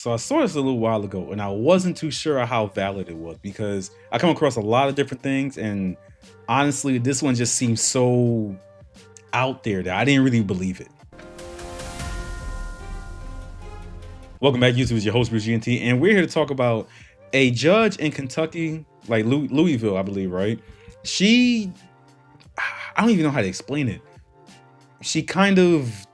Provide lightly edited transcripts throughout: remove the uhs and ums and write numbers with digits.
So I saw this a little while ago and I wasn't too sure how valid it was because I come across a lot of different things and honestly, this one just seems so out there that I didn't really believe it. Welcome back, YouTube. It's your host, Bruce GNT, and we're here to talk about a judge in Kentucky, like Louisville, I believe, right? I don't even know how to explain it. She kind of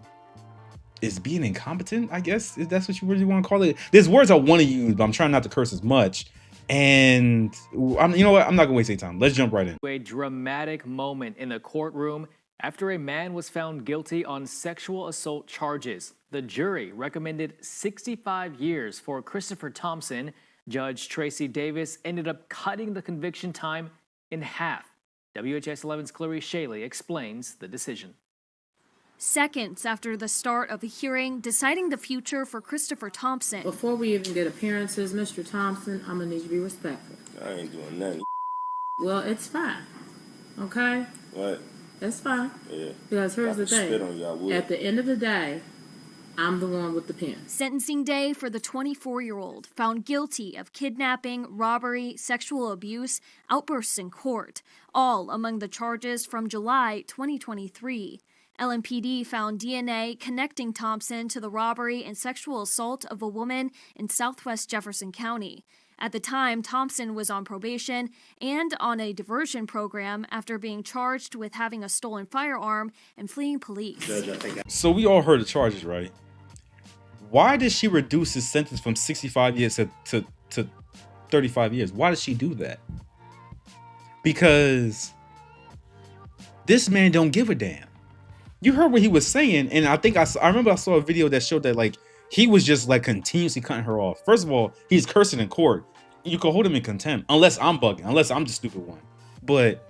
is being incompetent, I guess, if that's what you really want to call it. There's words I want to use, but I'm trying not to curse as much. And you know what? I'm not gonna waste any time. Let's jump right in. A dramatic moment in the courtroom after a man was found guilty on sexual assault charges. The jury recommended 65 years for Christopher Thompson. Judge Tracy Davis ended up cutting the conviction time in half. WHS 11's Clarice Shaley explains the decision. Seconds after the start of the hearing deciding the future for Christopher Thompson. Before we even get appearances, Mr. Thompson, I'm gonna need you to be respectful. I ain't doing nothing. Well, it's fine. Okay? What? That's fine. Yeah. Because here's the Spit on thing. you, I would. At the end of the day, I'm the one with the pen. Sentencing day for the 24-year-old found guilty of kidnapping, robbery, sexual abuse, outbursts in court, all among the charges from July 2023. LMPD found DNA connecting Thompson to the robbery and sexual assault of a woman in southwest Jefferson County. At the time, Thompson was on probation and on a diversion program after being charged with having a stolen firearm and fleeing police. So we all heard the charges, right? Why did she reduce his sentence from 65 years to 35 years? Why did she do that? Because this man don't give a damn. You heard what he was saying, and I think I remember I saw a video that showed that like he was just like continuously cutting her off. First of all, he's cursing in court. You can hold him in contempt unless I'm bugging, unless I'm the stupid one. But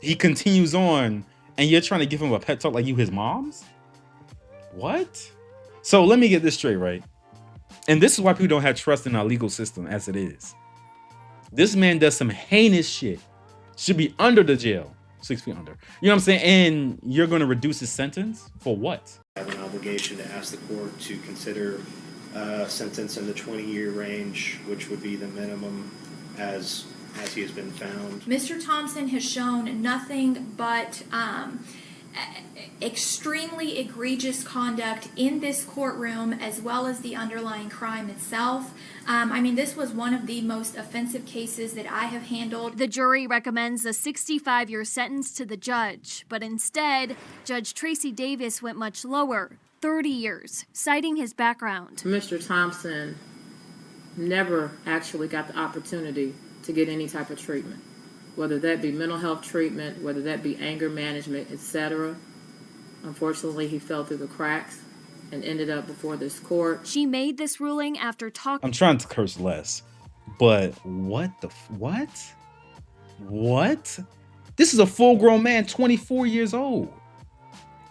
he continues on, and you're trying to give him a pep talk like you his mom's? What? So let me get this straight, right? And this is why people don't have trust in our legal system as it is. This man does some heinous shit. Should be under the jail. 6 feet under. You know what I'm saying? And you're going to reduce his sentence for what? I have an obligation to ask the court to consider a sentence in the 20-year range, which would be the minimum as he has been found. Mr. Thompson has shown nothing but extremely egregious conduct in this courtroom as well as the underlying crime itself. I mean, this was one of the most offensive cases that I have handled. The jury recommends a 65-year sentence to the judge, but instead, Judge Tracy Davis went much lower, 30 years, citing his background. Mr. Thompson never actually got the opportunity to get any type of treatment, whether that be mental health treatment, whether that be anger management, etc. Unfortunately, he fell through the cracks and ended up before this court. She made this ruling after talking. I'm trying to curse less, but what? What? This is a full-grown man, 24 years old.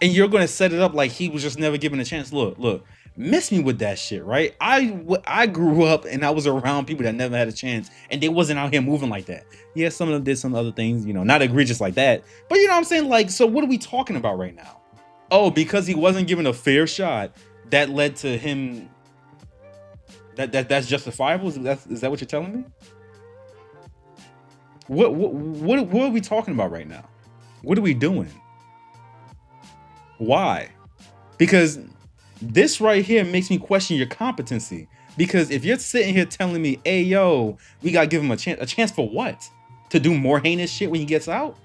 And you're going to set it up like he was just never given a chance. Look, miss me with that shit, right? I grew up and I was around people that never had a chance and they wasn't out here moving like that. Yeah, some of them did some other things, you know, not egregious like that. But you know what I'm saying? Like, so what are we talking about right now? Oh, because he wasn't given a fair shot, that led to him. That's justifiable? Is that what you're telling me? What are we talking about right now? What are we doing? Why? Because this right here makes me question your competency. Because if you're sitting here telling me, hey, yo, we got to give him a chance. A chance for what? To do more heinous shit when he gets out?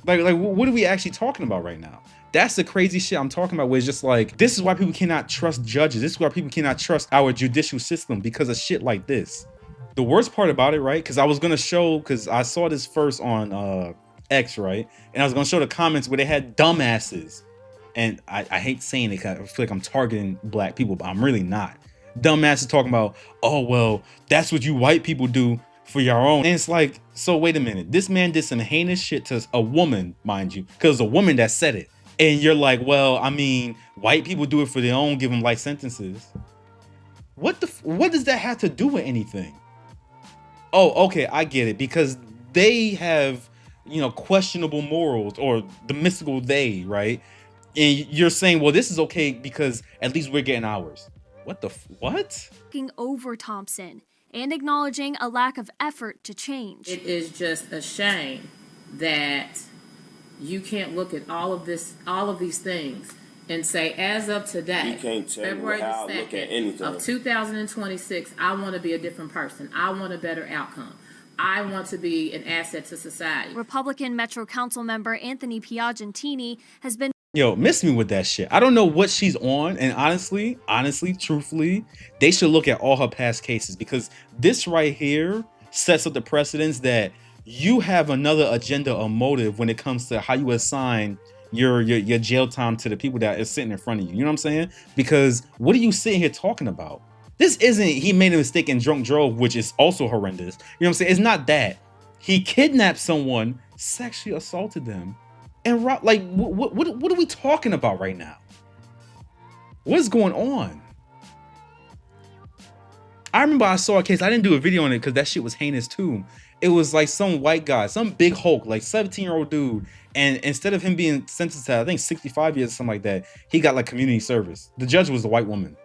Like, what are we actually talking about right now? That's the crazy shit I'm talking about, where it's just like, this is why people cannot trust judges. This is why people cannot trust our judicial system, because of shit like this. The worst part about it, right? Because I was going to show, because I saw this first on X, right? And I was going to show the comments where they had dumbasses. And I hate saying it because I feel like I'm targeting black people, but I'm really not. Dumbasses talking about, oh, well, that's what you white people do for your own. And it's like, so wait a minute. This man did some heinous shit to a woman, mind you, because a woman that said it. And you're like, well, I mean, white people do it for their own, give them life sentences. What does that have to do with anything? Oh, okay, I get it. Because they have, you know, questionable morals, or the mystical they, right? And you're saying, well, this is okay because at least we're getting ours. What? Over Thompson and acknowledging a lack of effort to change. It is just a shame that you can't look at all of these things and say, as of today, You can't tell me February the how I look at 2nd anything. of 2026, I want to be a different person. I want a better outcome. I want to be an asset to society. Republican Metro Council member Anthony Piagentini has been Yo, miss me with that shit. I don't know what she's on, and honestly, truthfully, they should look at all her past cases, because this right here sets up the precedence that you have another agenda or motive when it comes to how you assign your jail time to the people that is sitting in front of you. You know what I'm saying? Because what are you sitting here talking about? This isn't he made a mistake and drunk drove, which is also horrendous. You know what I'm saying? It's not that. He kidnapped someone, sexually assaulted them, and like what are we talking about right now? What's going on? I remember I saw a case. I didn't do a video on it because that shit was heinous too. It was like some white guy, some big Hulk, like 17-year-old dude. And instead of him being sentenced to, I think, 65 years or something like that, he got like community service. The judge was a white woman.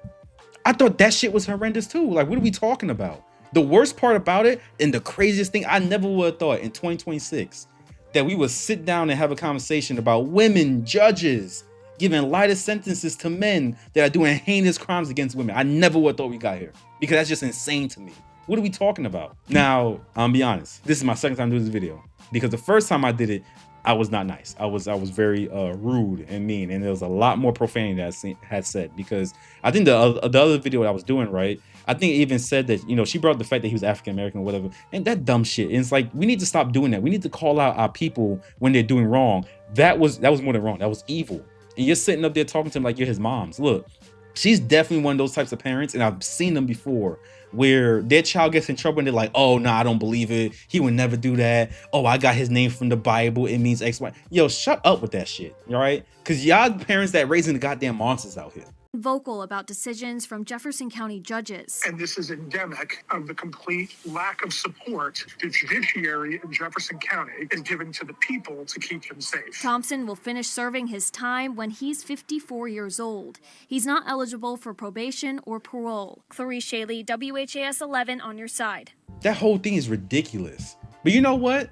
I thought that shit was horrendous too. Like, what are we talking about? The worst part about it, and the craziest thing, I never would have thought in 2026 that we would sit down and have a conversation about women judges giving lighter sentences to men that are doing heinous crimes against women. I never would have thought we got here, because that's just insane to me. What are we talking about? Now, I'll be honest. This is my second time doing this video, because the first time I did it, I was not nice. I was very rude and mean, and there was a lot more profanity that I had said, because I think the other video that I was doing, right, I think it even said that, you know, she brought up the fact that he was African American or whatever, and that dumb shit. And it's like, we need to stop doing that. We need to call out our people when they're doing wrong. That was more than wrong. That was evil. And you're sitting up there talking to him like you're his mom's. Look, she's definitely one of those types of parents, and I've seen them before, where their child gets in trouble and they're like, oh, no, I don't believe it. He would never do that. Oh, I got his name from the Bible. It means X, Y. Yo, shut up with that shit, all right? Because y'all parents that raising the goddamn monsters out here. vocal about decisions from Jefferson County judges. And this is endemic of the complete lack of support the judiciary in Jefferson County is giving to the people to keep them safe. Thompson will finish serving his time when he's 54 years old. He's not eligible for probation or parole. Clarice Shaley, WHAS 11 on your side. That whole thing is ridiculous. But you know what?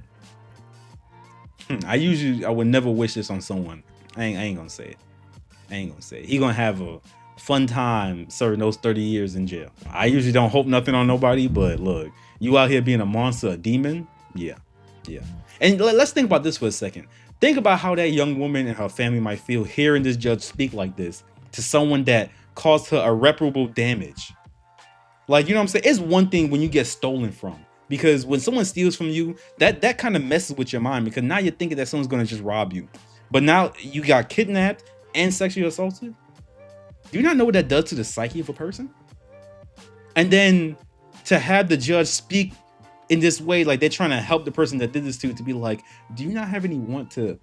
I would never wish this on someone. I ain't gonna say it. He gonna have a fun time serving those 30 years in jail. I usually don't hope nothing on nobody, but look, you out here being a monster, a demon, yeah. And let's think about this for a second. Think about how that young woman and her family might feel hearing this judge speak like this to someone that caused her irreparable damage. Like, you know what I'm saying? It's one thing when you get stolen from, because when someone steals from you, that kind of messes with your mind, because now you're thinking that someone's gonna just rob you. But now you got kidnapped and sexually assaulted. Do you not know what that does to the psyche of a person? And then to have the judge speak in this way, like they're trying to help the person that did this to be like, do you not have any want to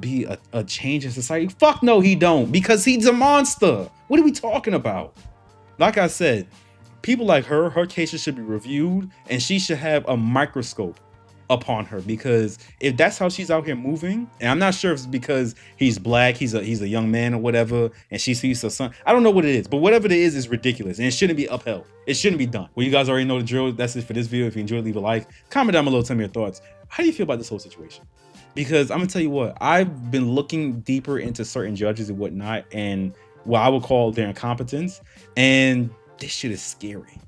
be a change in society? Fuck no, he don't, because he's a monster. What are we talking about? Like I said, people like her cases should be reviewed, and she should have a microscope upon her, because if that's how she's out here moving, and I'm not sure if it's because he's black, he's a young man or whatever, and she sees her son, I don't know what it is, but whatever it is ridiculous, and it shouldn't be upheld. It shouldn't be done. Well, you guys already know the drill. That's it for this video. If you enjoyed, leave a like, comment down below, tell me your thoughts. How do you feel about this whole situation? Because I'm gonna tell you what, I've been looking deeper into certain judges and whatnot, and what I would call their incompetence, and this shit is scary.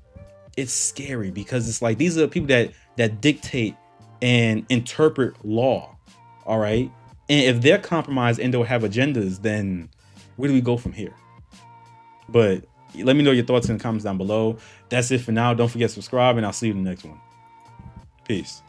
It's scary because it's like, these are the people that dictate and interpret law, all right? And if they're compromised and they'll have agendas, then where do we go from here? But let me know your thoughts in the comments down below. That's it for now. Don't forget to subscribe, and I'll see you in the next one. Peace.